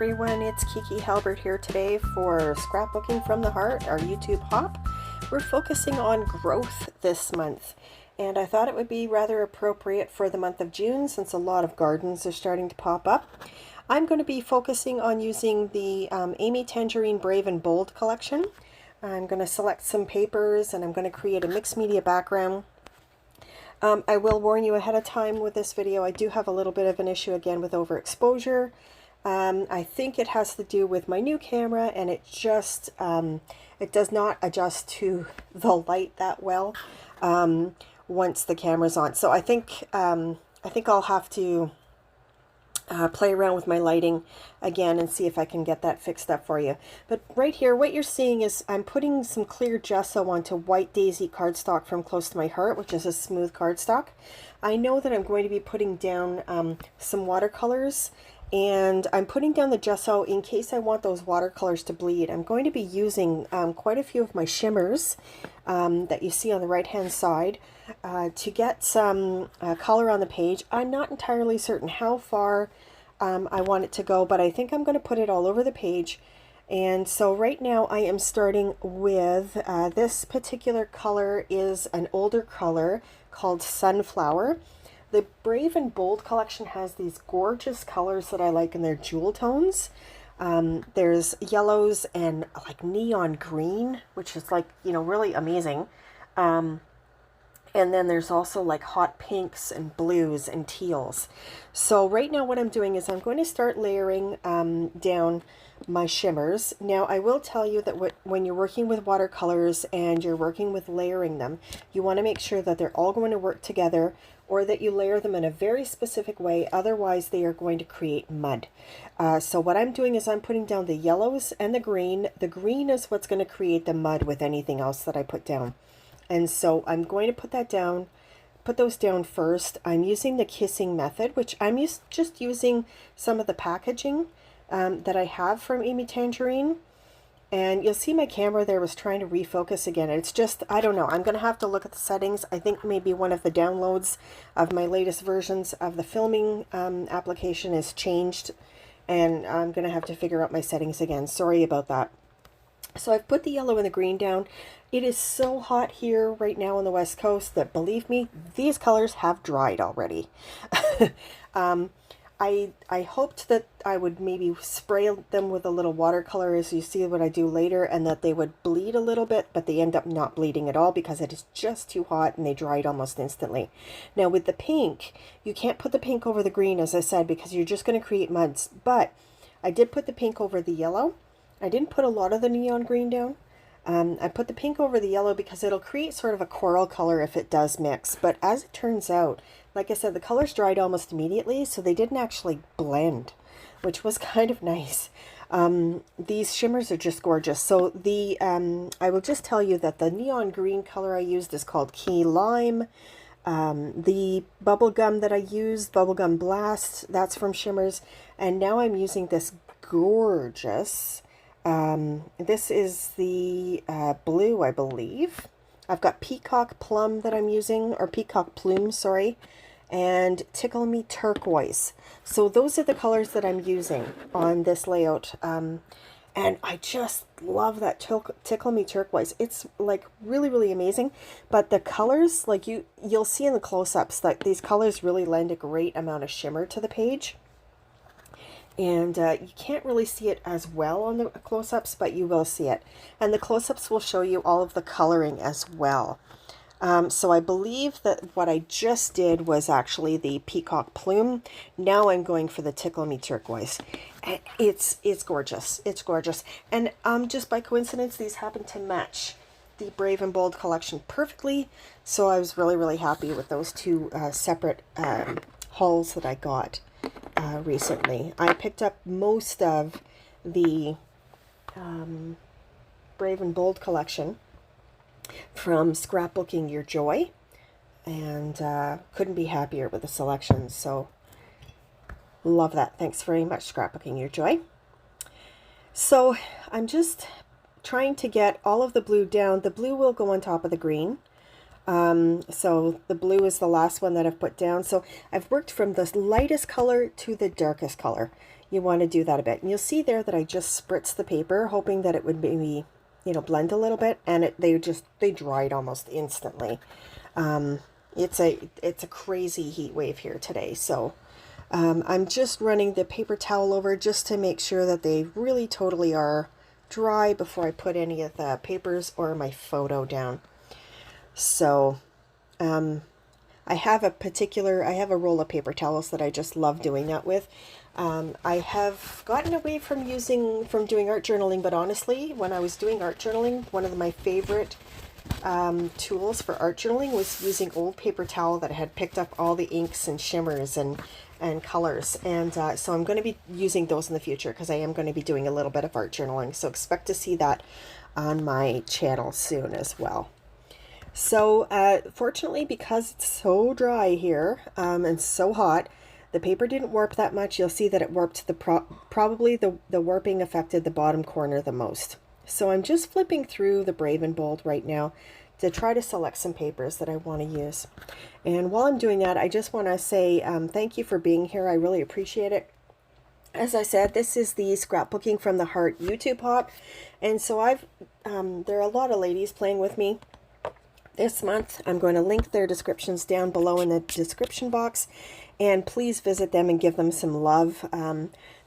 everyone, it's Kiki Halbert here today for Scrapbooking from the Heart, our YouTube hop. We're focusing on growth this month, and I thought it would be rather appropriate for the month of June since a lot of gardens are starting to pop up. I'm going to be focusing on using the Amy Tangerine Brave and Bold collection. I'm going to select some papers and I'm going to create a mixed media background. I will warn you ahead of time with this video, I do have a little bit of an issue again with overexposure. I think it has to do with my new camera, and it just it does not adjust to the light that well once the camera's on. So I think I'll have to play around with my lighting again and see if I can get that fixed up for you. But right here, what you're seeing is I'm putting some clear gesso onto white daisy cardstock from Close to My Heart, which is a smooth cardstock. I know that I'm going to be putting down some watercolors, and I'm putting down the gesso in case I want those watercolors to bleed. I'm going to be using quite a few of my shimmers that you see on the right hand side to get some color on the page. I'm not entirely certain how far I want it to go, but I think I'm going to put it all over the page. And so right now I am starting with this particular color is an older color called Sunflower. The Brave and Bold collection has these gorgeous colors that I like in their jewel tones. There's yellows and like neon green, which is like, you know, really amazing. And then there's also like hot pinks and blues and teals. So right now what I'm doing is I'm going to start layering down my shimmers. Now I will tell you that when you're working with watercolors and you're working with layering them, you want to make sure that they're all going to work together, or that you layer them in a very specific way, otherwise they are going to create mud. So what I'm doing is I'm putting down the yellows and the green. The green is what's going to create the mud with anything else that I put down. And so I'm going to put those down first. I'm using the kissing method, which I'm just using some of the packaging that I have from Amy Tangerine. And you'll see my camera there was trying to refocus again. It's just, I don't know, I'm going to have to look at the settings. I think maybe one of the downloads of my latest versions of the filming application is changed, and I'm going to have to figure out my settings again. Sorry about that. So I've put the yellow and the green down. It is so hot here right now on the West Coast that, believe me, these colors have dried already. I hoped that I would maybe spray them with a little watercolor, as you see what I do later, and that they would bleed a little bit, but they end up not bleeding at all because it is just too hot and they dried almost instantly. Now with the pink, you can't put the pink over the green, as I said, because you're just going to create muds. But I did put the pink over the yellow. I didn't put a lot of the neon green down. I put the pink over the yellow because it'll create sort of a coral color if it does mix. But as it turns out, like I said, the colors dried almost immediately, so they didn't actually blend, which was kind of nice. These shimmers are just gorgeous. So the I will just tell you that the neon green color I used is called Key Lime. The bubblegum that I used, Bubblegum Blast, that's from Shimmers. And now I'm using this gorgeous, this is the blue, I believe. I've got Peacock Plum that I'm using, or Peacock Plume, sorry, and Tickle Me Turquoise. So those are the colors that I'm using on this layout. And I just love that Tickle Me Turquoise. It's like really, really amazing. But the colors, like you'll see in the close-ups, that these colors really lend a great amount of shimmer to the page. And you can't really see it as well on the close-ups, but you will see it. And the close-ups will show you all of the coloring as well. So I believe that what I just did was actually the Peacock Plume. Now I'm going for the Tickle Me Turquoise. And it's gorgeous. It's gorgeous. And just by coincidence, these happen to match the Brave and Bold collection perfectly. So I was really, really happy with those two separate hauls that I got recently. I picked up most of the Brave and Bold collection from Scrapbooking Your Joy, and couldn't be happier with the selection. So love that. Thanks very much, Scrapbooking Your Joy. So I'm just trying to get all of the blue down. The blue will go on top of the green. So the blue is the last one that I've put down. So I've worked from the lightest color to the darkest color. You want to do that a bit. And you'll see there that I just spritzed the paper, hoping that it would maybe, you know, blend a little bit. And they dried almost instantly. It's a crazy heat wave here today. So I'm just running the paper towel over just to make sure that they really totally are dry before I put any of the papers or my photo down. So I have a roll of paper towels that I just love doing that with. I have gotten away from doing art journaling, but honestly, when I was doing art journaling, one of my favorite tools for art journaling was using old paper towel that had picked up all the inks and shimmers and colors. And so I'm going to be using those in the future because I am going to be doing a little bit of art journaling. So expect to see that on my channel soon as well. So fortunately, because it's so dry here and so hot, the paper didn't warp that much. You'll see that it warped probably the warping affected the bottom corner the most. So I'm just flipping through the Brave and Bold right now to try to select some papers that I want to use. And while I'm doing that, I just want to say thank you for being here. I really appreciate it. As I said, this is the Scrapbooking from the Heart YouTube hop. And so there are a lot of ladies playing with me this month. I'm going to link their descriptions down below in the description box, and please visit them and give them some love.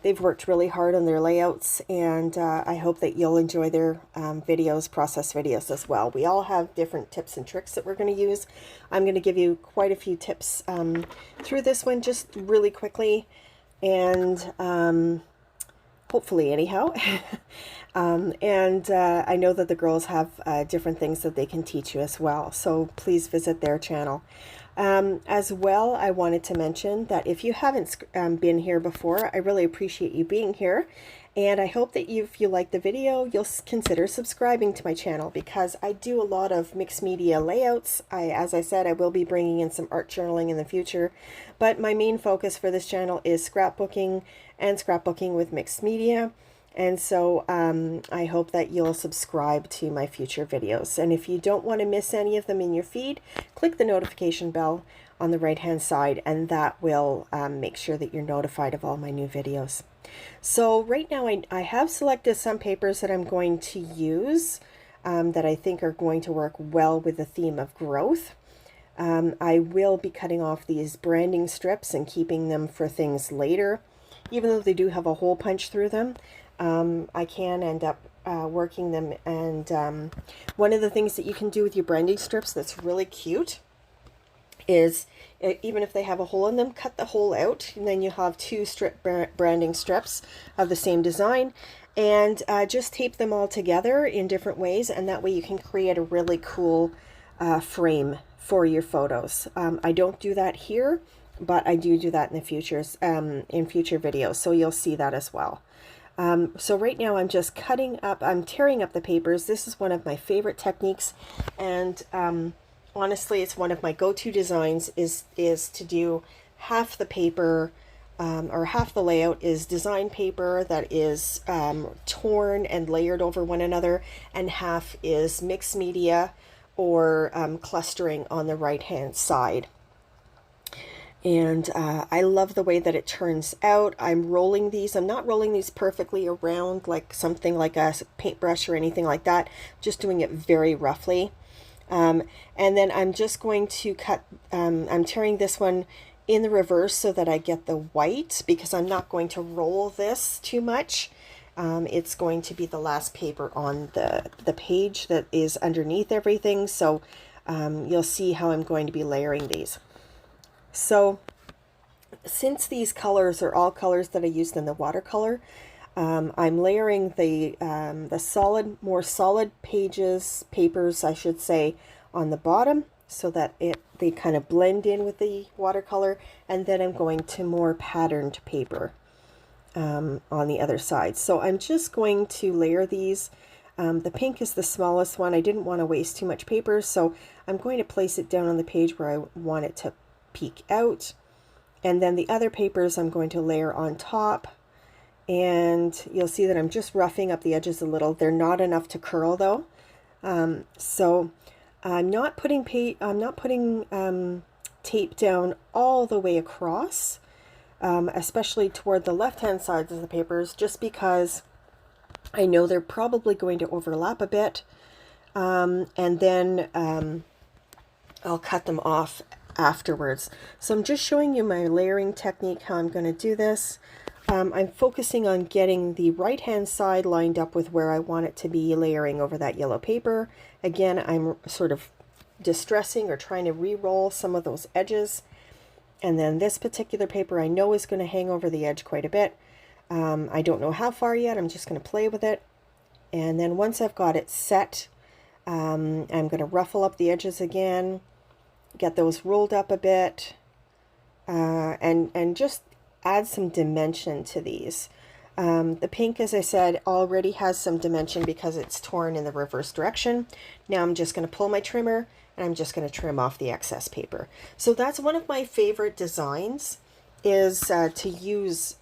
They've worked really hard on their layouts, and I hope that you'll enjoy their videos, process videos as well. We all have different tips and tricks that we're going to use. I'm going to give you quite a few tips through this one just really quickly, and hopefully anyhow. I know that the girls have different things that they can teach you as well, so please visit their channel. As well, I wanted to mention that if you haven't been here before, I really appreciate you being here, and I hope that if you like the video, you'll consider subscribing to my channel, because I do a lot of mixed media layouts. As I said, I will be bringing in some art journaling in the future, but my main focus for this channel is scrapbooking and scrapbooking with mixed media. And so I hope that you'll subscribe to my future videos. And if you don't want to miss any of them in your feed, click the notification bell on the right hand side, and that will make sure that you're notified of all my new videos. So right now I have selected some papers that I'm going to use that I think are going to work well with the theme of growth. I will be cutting off these branding strips and keeping them for things later. Even though they do have a hole punch through them, I can end up working them. And one of the things that you can do with your branding strips that's really cute is, even if they have a hole in them, cut the hole out, and then you have two branding strips of the same design, and just tape them all together in different ways, and that way you can create a really cool frame for your photos. I don't do that here, but I do that in the future videos, so you'll see that as well. So right now I'm just I'm tearing up the papers. This is one of my favorite techniques, and honestly, it's one of my go-to designs is to do half the paper, or half the layout is design paper that is torn and layered over one another, and half is mixed media or clustering on the right hand side. And I love the way that it turns out. I'm rolling these. I'm not rolling these perfectly around like something like a paintbrush or anything like that. Just doing it very roughly. And then I'm just going to cut, I'm tearing this one in the reverse so that I get the white, because I'm not going to roll this too much. It's going to be the last paper on the page that is underneath everything. So you'll see how I'm going to be layering these. So since these colors are all colors that I used in the watercolor, I'm layering the more solid papers, I should say, on the bottom, so that they kind of blend in with the watercolor, and then I'm going to more patterned paper on the other side. So I'm just going to layer these. The pink is the smallest one. I didn't want to waste too much paper, so I'm going to place it down on the page where I want it to peek out, and then the other papers I'm going to layer on top. And you'll see that I'm just roughing up the edges a little. They're not enough to curl though, so I'm not putting tape down all the way across, especially toward the left-hand sides of the papers, just because I know they're probably going to overlap a bit, and then I'll cut them off afterwards. So I'm just showing you my layering technique, how I'm going to do this. I'm focusing on getting the right-hand side lined up with where I want it to be layering over that yellow paper. Again, I'm sort of distressing or trying to re-roll some of those edges. And then this particular paper I know is going to hang over the edge quite a bit. I don't know how far yet. I'm just going to play with it. And then once I've got it set, I'm going to ruffle up the edges again, get those rolled up a bit, and just add some dimension to these. The pink, as I said, already has some dimension because it's torn in the reverse direction. Now I'm just going to pull my trimmer and I'm just going to trim off the excess paper. So that's one of my favorite designs, is to use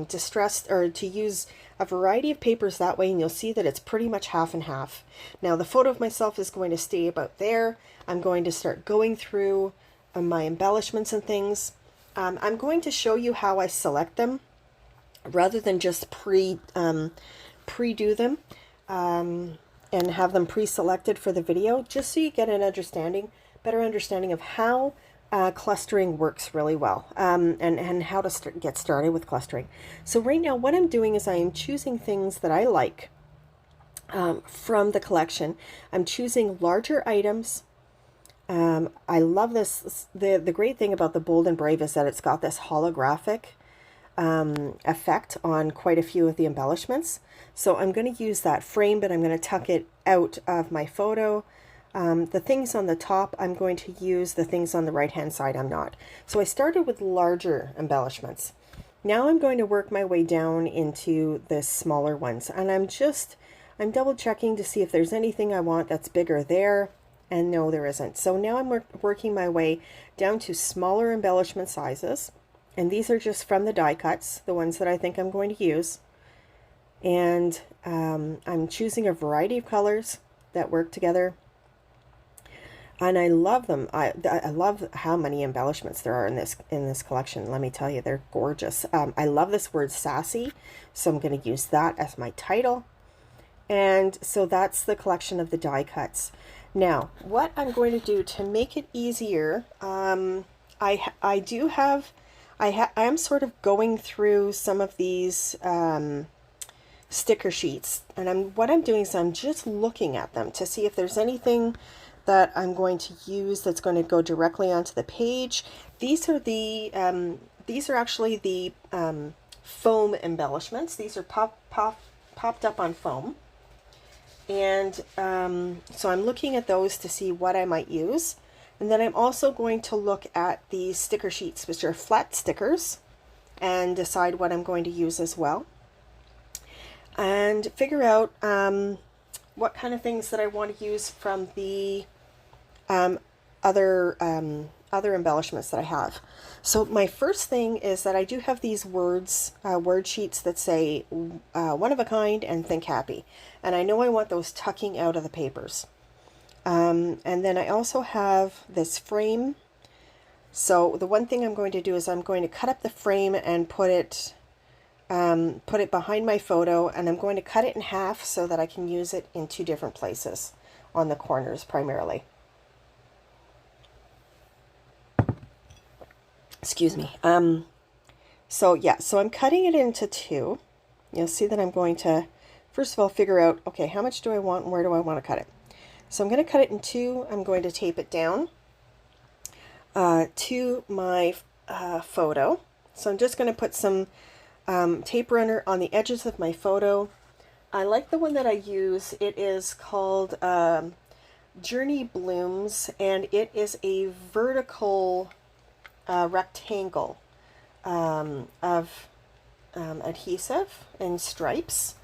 distressed, or to use a variety of papers that way, and you'll see that it's pretty much half and half. Now the photo of myself is going to stay about there. I'm going to start going through my embellishments and things. I'm going to show you how I select them rather than just pre-do them and have them pre-selected for the video, just so you get an better understanding of how clustering works really well, and how to get started with clustering. So right now what I'm doing is I am choosing things that I like from the collection. I'm choosing larger items. I love this. The great thing about the Bold and Brave is that it's got this holographic effect on quite a few of the embellishments. So I'm going to use that frame, but I'm going to tuck it out of my photo. The things on the top, I'm going to use. The things on the right hand side, I'm not. So I started with larger embellishments. Now I'm going to work my way down into the smaller ones, and I'm double checking to see if there's anything I want that's bigger there, and no, there isn't. So now I'm working my way down to smaller embellishment sizes, and these are just from the die cuts, the ones that I think I'm going to use. And I'm choosing a variety of colors that work together, and I love them. I love how many embellishments there are in this collection. Let me tell you, they're gorgeous. I love this word sassy, so I'm going to use that as my title. And so that's the collection of the die cuts. Now, what I'm going to do to make it easier, I am sort of going through some of these sticker sheets, and what I'm doing is I'm just looking at them to see if there's anything that I'm going to use that's going to go directly onto the page. These are actually the foam embellishments. These are popped up on foam. And so I'm looking at those to see what I might use. And then I'm also going to look at the sticker sheets, which are flat stickers, and decide what I'm going to use as well. And figure out what kind of things that I want to use from the other embellishments that I have. So my first thing is that I do have these word sheets that say one of a kind and think happy, and I know I want those tucking out of the papers. And then I also have this frame. So the one thing I'm going to do is I'm going to cut up the frame and put it behind my photo, and I'm going to cut it in half so that I can use it in two different places, on the corners primarily. Excuse me. So yeah, so I'm cutting it into two. You'll see that I'm going to, first of all, figure out, okay, how much do I want and where do I want to cut it? So I'm going to cut it in two. I'm going to tape it down to my photo. So I'm just going to put some tape runner on the edges of my photo. I like the one that I use. It is called Journey Blooms, and it is a vertical rectangle of adhesive and stripes,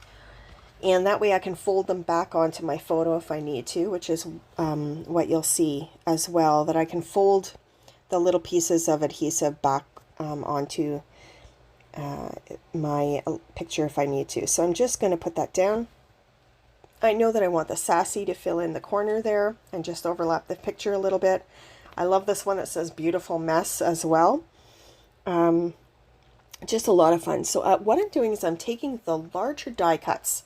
and that way I can fold them back onto my photo if I need to, which is what you'll see as well, that I can fold the little pieces of adhesive back onto my picture if I need to. So I'm just going to put that down, I know that I want the sassy to fill in the corner there and just overlap the picture a little bit. I love this one that says beautiful mess as well. Just a lot of fun. So what I'm doing is I'm taking the larger die cuts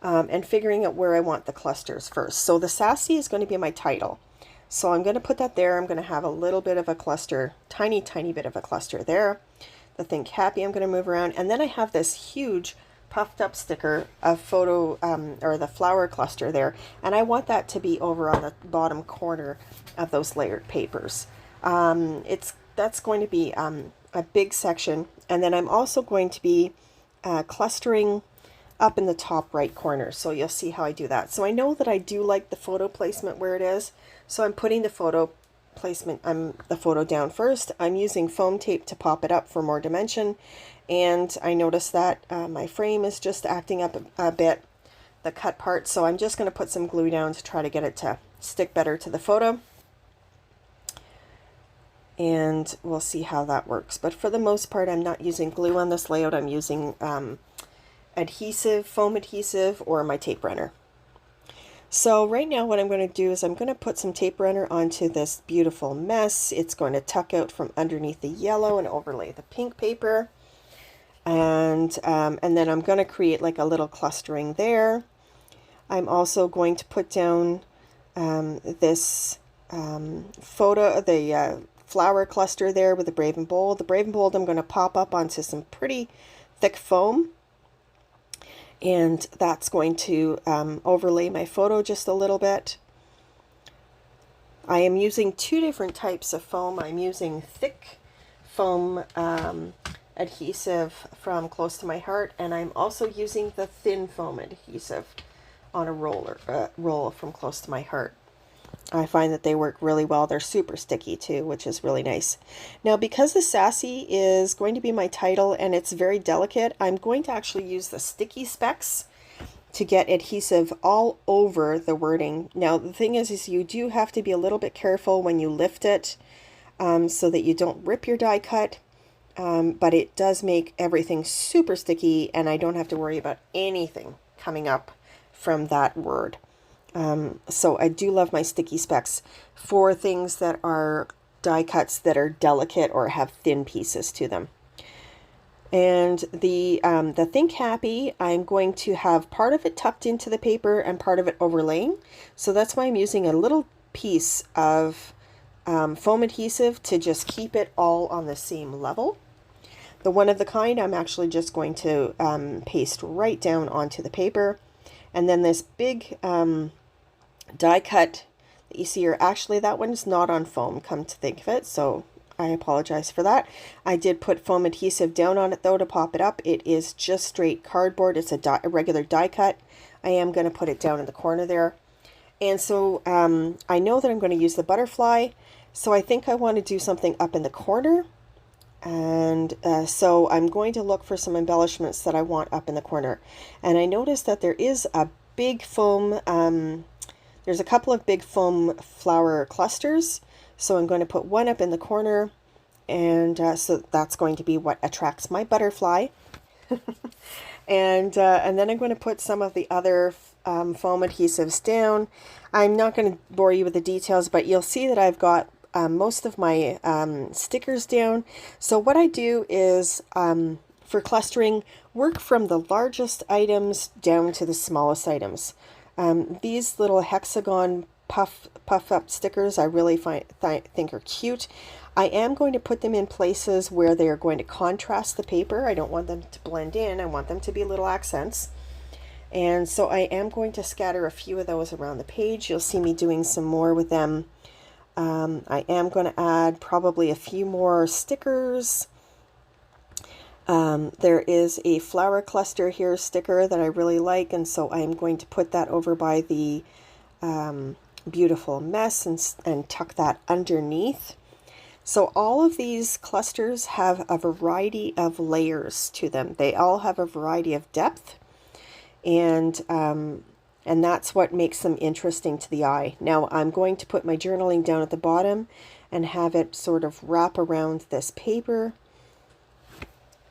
and figuring out where I want the clusters first. So the sassy is going to be my title. So I'm going to put that there. I'm going to have a little bit of a cluster, tiny bit of a cluster there. The think happy I'm going to move around. And then I have this huge puffed up sticker of photo or the flower cluster there, and I want that to be over on the bottom corner of those layered papers. That's going to be a big section, and then I'm also going to be clustering up in the top right corner, so you'll see how I do that. So I know that I do like the photo placement where it is, so I'm putting the photo placement, the photo down first. I'm using foam tape to pop it up for more dimension, and I noticed that my frame is just acting up a bit, the cut part, so I'm just going to put some glue down to try to get it to stick better to the photo, and we'll see how that works. But for the most part, I'm not using glue on this layout. I'm using adhesive, foam adhesive, or my tape runner. So right now what I'm going to do is I'm going to put some tape runner onto this beautiful mess. It's going to tuck out from underneath the yellow and overlay the pink paper. And then I'm going to create like a little clustering there. I'm also going to put down this photo, the flower cluster there with the Brave and Bold. The Brave and Bold I'm going to pop up onto some pretty thick foam. And that's going to overlay my photo just a little bit. I am using two different types of foam. I'm using thick foam adhesive from Close to My Heart, and I'm also using the thin foam adhesive on a roll from Close to My Heart. I find that they work really well. They're super sticky too, which is really nice. Now, because the sassy is going to be my title and it's very delicate, I'm going to actually use the sticky specs to get adhesive all over the wording. Now, the thing is you do have to be a little bit careful when you lift it so that you don't rip your die cut, but it does make everything super sticky, and I don't have to worry about anything coming up from that word. So I do love my sticky specs for things that are die cuts that are delicate or have thin pieces to them. And the Think Happy, I'm going to have part of it tucked into the paper and part of it overlaying. So that's why I'm using a little piece of foam adhesive to just keep it all on the same level. The One of the Kind, I'm actually just going to paste right down onto the paper. And then this big die cut that you see here, actually that one's not on foam, come to think of it, so I apologize for that. I did put foam adhesive down on it though to pop it up. It is just straight cardboard. It's a regular die cut. I am going to put it down in the corner there. And so I know that I'm going to use the butterfly, so I think I want to do something up in the corner. And so I'm going to look for some embellishments that I want up in the corner. And I noticed that there is a big foam, there's a couple of big foam flower clusters. So I'm going to put one up in the corner, and so that's going to be what attracts my butterfly. And then I'm going to put some of the other foam adhesives down. I'm not going to bore you with the details, but you'll see that I've got most of my stickers down. So what I do is, for clustering, work from the largest items down to the smallest items. These little hexagon puff up stickers I really think are cute. I am going to put them in places where they are going to contrast the paper. I don't want them to blend in. I want them to be little accents. And so I am going to scatter a few of those around the page. You'll see me doing some more with them. I am going to add probably a few more stickers. There is a flower cluster here sticker that I really like, and so I am going to put that over by the beautiful mess and tuck that underneath. So all of these clusters have a variety of layers to them. They all have a variety of depth, and that's what makes them interesting to the eye. Now I'm going to put my journaling down at the bottom and have it sort of wrap around this paper.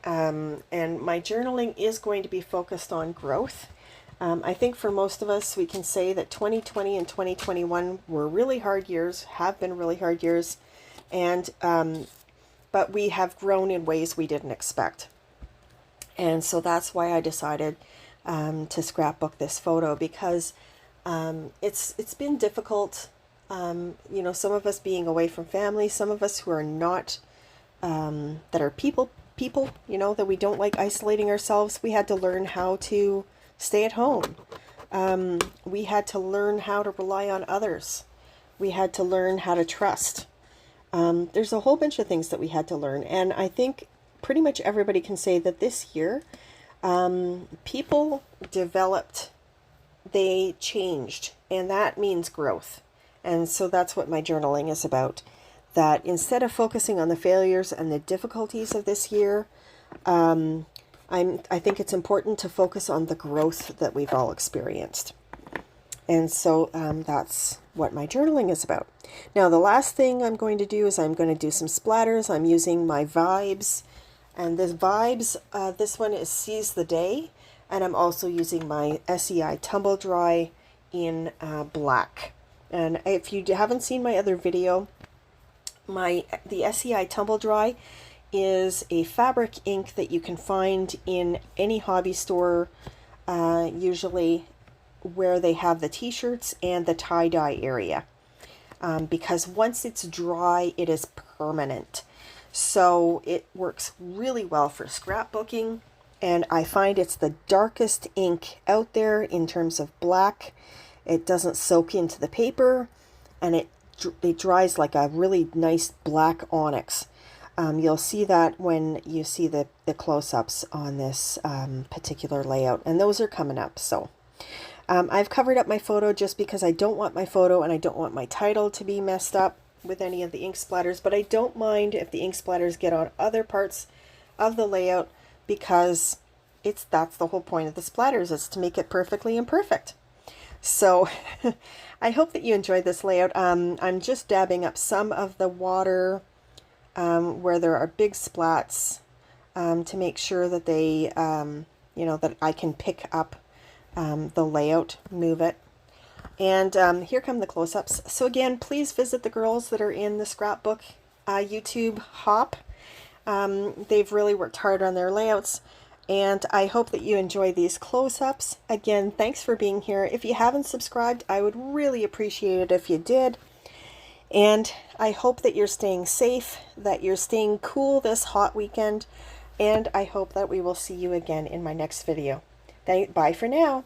And my journaling is going to be focused on growth. I think for most of us, we can say that 2020 and 2021 were really hard years, have been really hard years, and but we have grown in ways we didn't expect. And so that's why I decided to scrapbook this photo, because it's been difficult. You know, some of us being away from family, some of us who are not, that are people, you know, that we don't like isolating ourselves. We had to learn how to stay at home. We had to learn how to rely on others. We had to learn how to trust. There's a whole bunch of things that we had to learn. And I think pretty much everybody can say that this year, people developed, they changed, and that means growth. And so that's what my journaling is about. That instead of focusing on the failures and the difficulties of this year, I think it's important to focus on the growth that we've all experienced. And so that's what my journaling is about. Now, the last thing I'm going to do is I'm going to do some splatters. I'm using my Vibes. And this Vibes, this one is Seize the Day. And I'm also using my SEI Tumble Dry in black. And if you haven't seen my other video, the SEI Tumble Dry is a fabric ink that you can find in any hobby store, usually where they have the t-shirts and the tie-dye area, because once it's dry, it is permanent. So it works really well for scrapbooking, and I find it's the darkest ink out there in terms of black. It doesn't soak into the paper, and it dries like a really nice black onyx. You'll see that when you see the close-ups on this particular layout, and those are coming up. So I've covered up my photo just because I don't want my photo and I don't want my title to be messed up with any of the ink splatters, but I don't mind if the ink splatters get on other parts of the layout, because that's the whole point of the splatters, is to make it perfectly imperfect. So I hope that you enjoyed this layout. I'm just dabbing up some of the water where there are big splats to make sure that they, you know, that I can pick up the layout, move it. And here come the close-ups. So again, please visit the girls that are in the Scrapbook YouTube hop. They've really worked hard on their layouts. And I hope that you enjoy these close-ups. Again, thanks for being here. If you haven't subscribed, I would really appreciate it if you did. And I hope that you're staying safe, that you're staying cool this hot weekend, and I hope that we will see you again in my next video. Bye for now.